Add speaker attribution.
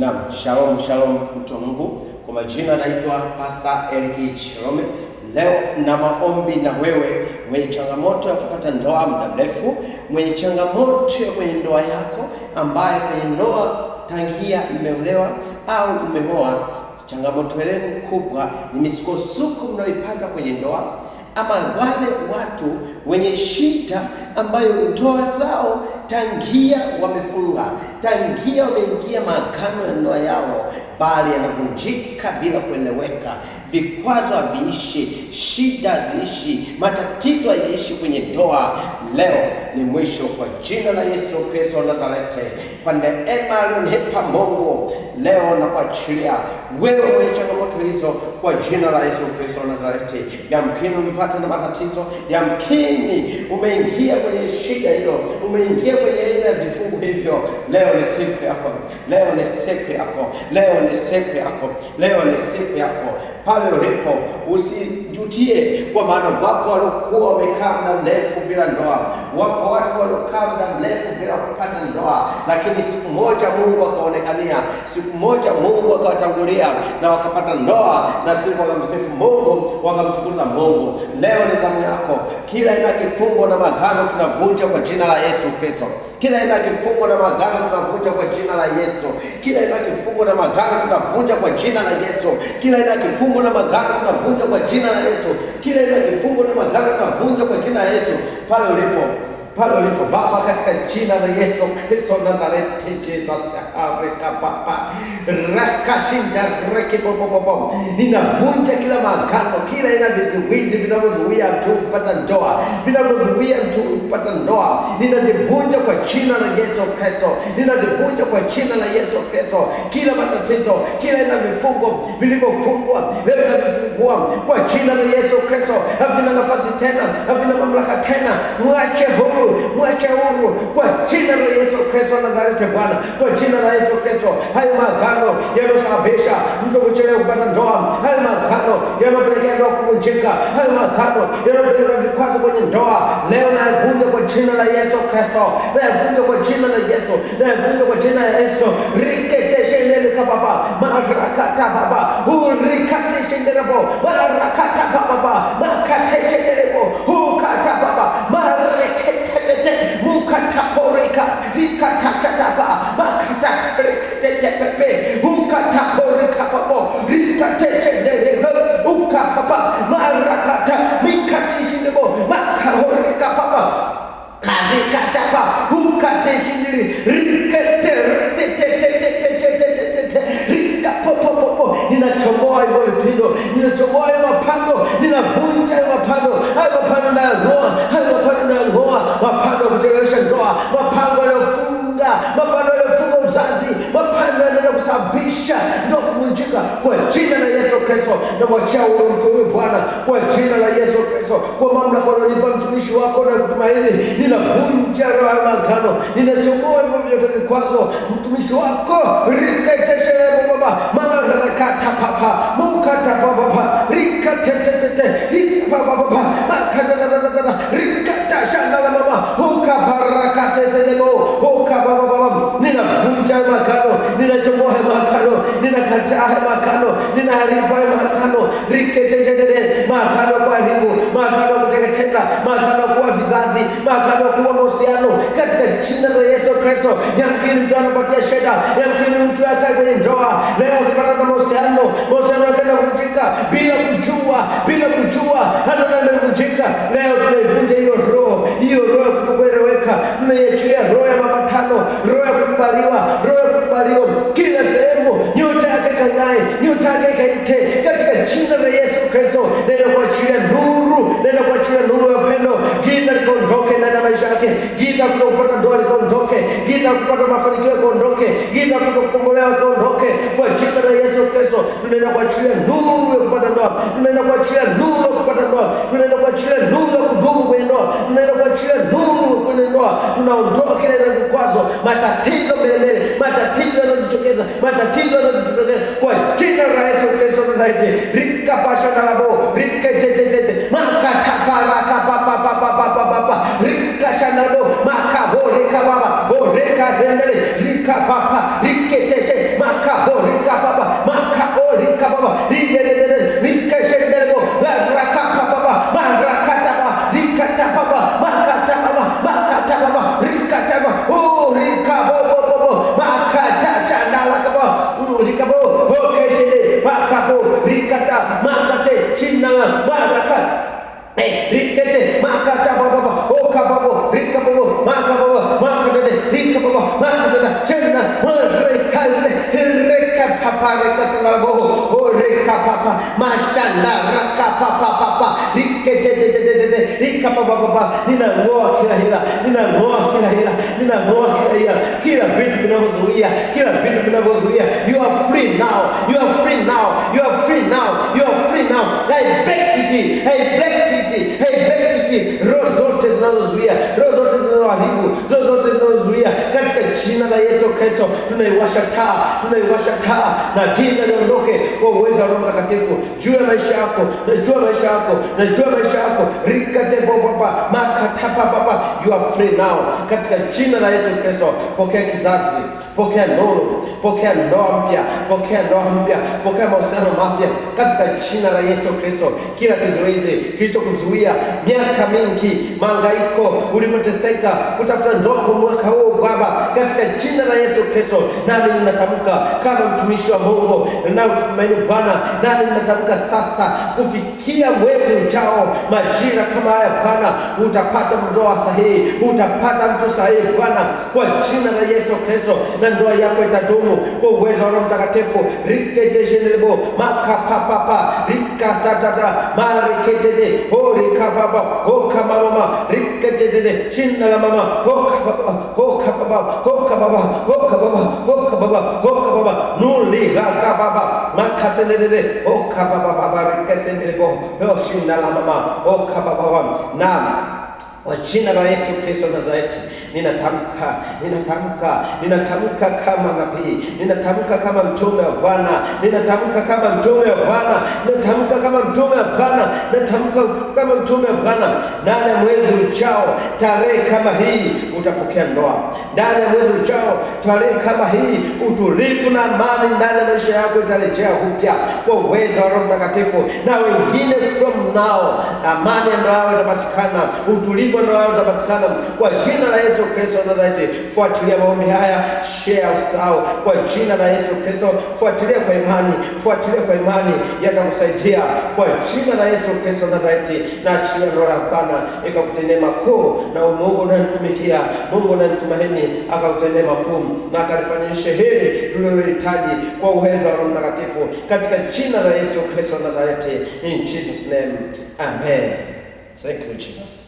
Speaker 1: Shalom mtu wa Mungu. Kwa majina naitwa Pastor Eric Chirome. Leo na maombi na wewe mwenye changamoto ya kupata ndoa muda mrefu, mwenye changamoto kwenye ndoa yako, ambaye kwenye ndoa tangia mmeolewa au umeoa, changamoto yenu kubwa ni misukosuko mnayoipata kwenye ndoa, ama wale watu wenye shida ambayo ndoa zao tangia wamefunga, tangia wameingia maagano ya ndoa yao, bali yanavunjika bila kueleweka. Vikwazo haviishi, shida ziishi, matatizo yaishi kwenye ndoa. Leo ni mwisho kwa jina la Yesu Kristo wa Nazareti. Kwa neema aliyonipa Mungu, leo na kuachilia wewe mwenye changamoto hizo kwa jina la Yesu Kristo wa Nazareti. Yamkini umepata na matatizo, yamkini umeingia kwenye shida hilo, umeingia kwenye ile vifungu hivyo. Leo ni siku yako, leo ni siku yako, leo ni siku yako, leo ni siku yako. Pale ulipo usijutie, kwa maana wapo waliokuwa wamekaa muda mrefu bila ndoa, wapo watu waliokaa muda mrefu bila kupata ndoa, lakini siku moja Mungu akaonekania, siku moja Mungu akawatangulia na wakapata ndoa, na siku wakamsifu Mungu, wakamtukuza Mungu. Leo ni zamu yako. Kila aina kifungo na magano tunavunja kwa jina la Yesu Kristo. Kila aina kifungo na magano tunavunja kwa jina la Yesu. Kila aina kifungo na magano tunavunja kwa jina la Yesu. Kila aina kifungo na magano tunavunja kwa jina la Yesu. Kila aina kifungo na magano tunavunja kwa jina la Yesu. Pale ulipo Baba, katika jina la Yesu Kristo Nazareti, Jesus harika Baba rakachinda rekipopopo, ninavunja kila magano, kila aina vizuizi vinavyozuia mtu kupata ndoa, vinavyozuia mtu kupata ndoa, ninazivunja kwa jina la Yesu Kristo, ninazivunja kwa jina la Yesu Kristo. Kila matatizo, kila aina vifungo vilivyofungwa, leo ninavifungua kwa jina la Yesu Kristo. Havina nafasi tena, havina mamlaka tena. Mwache huru kwa jina la Yesu Kristo Nazareti. Bwana, kwa jina la Yesu Kristo, hayo magano yanayosababisha mtu kuchelewa kupata ndoa, hayo magano yanayopelekea ndoa kuvunjika, hayo magano yanayopelekea vikwazo kwenye ndoa, leo nayavunja kwa jina la Yesu Kristo, nayavunja kwa jina la Yesu, nayavunja kwa jina la Yesu. Riketeshendele kababa marakata baba urikateshendelebo marakata baba makateshendelebo ukata baba mukataporeka rikatachataba makatapepe ukataporeka babo rikatechendelebo ukapapa marakata mikatishindebo makahoreka baba karikatapa ukateshindili rikapopopopo. Ninachomoa hivyo vipindo, ninachomoa hivyo mapando, ninavunja hivyo mapando, hayo mapando na ngoa, hayo mapando na ngoa, mapando kuchelewesha ndoa, mapando yanayofunga, mapando yanayofunga uzazi, mapando yanayoenda kusababisha ndoa kuvunjika kwa jina la Yesu Kristo. Na mwachia huyo mtu huyo Bwana, kwa jina la Yesu Kristo, kwa mamlaka unanipa mtumishi wako na kutumaini, ninavunja roho ya magano, ninachomoa hivyo vyote vikwazo, mtumishi wako riketeshere baba marakata papa mukata baba rikatete baba baba makata rikata shanda baba ukaparakate selebo ukababa baba. Ninavunja magano, ninachomoa magano, ninakataa magano, ninaharibu magano, riketeshere magano kwa haribu, magano kuteketeza, magano kwa vizazi, magano kwa mahusiano, katika jina la Yesu Kristo. Yamkini mtu anapatia shida, yamkini mtu akae kwenye ndoa leo akipata na mahusiano yakaenda kuvunjika bila kujua hata kuvunjika. Leo tunaivunja hiyo roho ya kutokueleweka, tunaiachilia roho ya mapatano, roho ya kukubaliwa, kila sehemu nyota yake kangae, nyota yake kaite, katika jina la Yesu Kristo. Nenda kuachilia nuru ya upendo, giza likaondoke ndani ya maisha yake, giza kutopata ndoa likaondoke, giza kupata mafanikio likaondoke, giza kutokombolewa likaondoke kwa jina la Yesu Kristo. Tunaenda kuachilia nuru ya kupata ndoa, tunaenda kuachilia nuru ya kupata ndoa, tunaenda kuachilia nuru ya kudumu kwenye ndoa, tunaenda kuachilia nuru kwenye ndoa. Tunaondoa kile vikwazo, matatizo mbele, matatizo yanayojitokeza kwa jina la Yesu Kristo Nazareti. Rikapasha nalabo riketete makatabaraka baba rikacha nalabo makabore kababa oreka zendele rikapapa riketete makabore mashanda rakapa papa rikete rikapa ninang'oa kila hila, ninang'oa kila hila, ninang'oa kila hila, kila vitu vinavyozuia, kila vitu vinavyozuia. You are free now, you are free now, you are free now, you are free now. I break it, I break it, I break it. Roho zote zinazozuia, roho zote zinazoharibu, roho zote zinazozuia, katika jina la Yesu Kristo tunaiwasha taa na giza liondoke kwa uwezo wa Roho Mtakatifu juu ya maisha yako, na juu ya maisha yako, na juu ya maisha yako. Rikate baba makatapa baba, you are free now katika jina la Yesu Kristo. Pokea kizazi, pokea nuru, pokea ndoa mpya, pokea ndoa mpya, pokea mahusiano mapya katika jina la Yesu Kristo. Kila kizuizi kilichokuzuia miaka mingi, mangaiko, ulipoteseka kutafuta ndoa kwa mwaka huu Baba, katika jina la Yesu Kristo, nami ninatamka kama mtumishi wa Mungu na kutumaini Bwana, nami ninatamka sasa kufikia mwezi ujao, majira kama haya Bwana, utapata ndoa sahihi, utapata mtu sahihi Bwana, kwa jina la Yesu Kristo, na ndoa yako itadumu kwa uwezo wa Roho Mtakatifu. Riketejenelebo makapapa rikatatata mariketede horikababa hokamama riketede shinna la mama hokababa nuli rakababa makasenede hokababa rikesenelebo shinna la mama hokababa. Na kwa jina la Yesu Kristo Nazareti, ninatamka kama nabii, ninatamka kama mtume wa Bwana, ninatamka kama mtume wa Bwana, ninatamka kama mtume wa Bwana, ninatamka kama mtume wa Bwana. Ndani ya mwezi ujao, tarehe kama hii utapokea ndoa. Ndani ya mwezi ujao, tarehe kama hii, utulivu na amani ndani ya maisha yako itarejea upya kwa uwezo wa Roho Mtakatifu. Na wengine from now, amani ya ndoa itapatikana, utulivu ndoa yao utapatikana kwa jina la Yesu Kristo Nazareti. Fuatilia maombi haya, share usao kwa jina la Yesu Kristo. Fuatilia kwa imani, fuatilia kwa imani, yatakusaidia kwa jina la Yesu Kristo Nazareti. Na achia roho ya Bwana ikakutendea makuu, na Mungu unayemtumikia, Mungu unayemtumaini akakutendea makuu, na akalifanyisha hili tulilohitaji kwa uwezo wa Roho Mtakatifu katika jina la Yesu Kristo Nazareti. In Jesus name, amen. Thank you Jesus.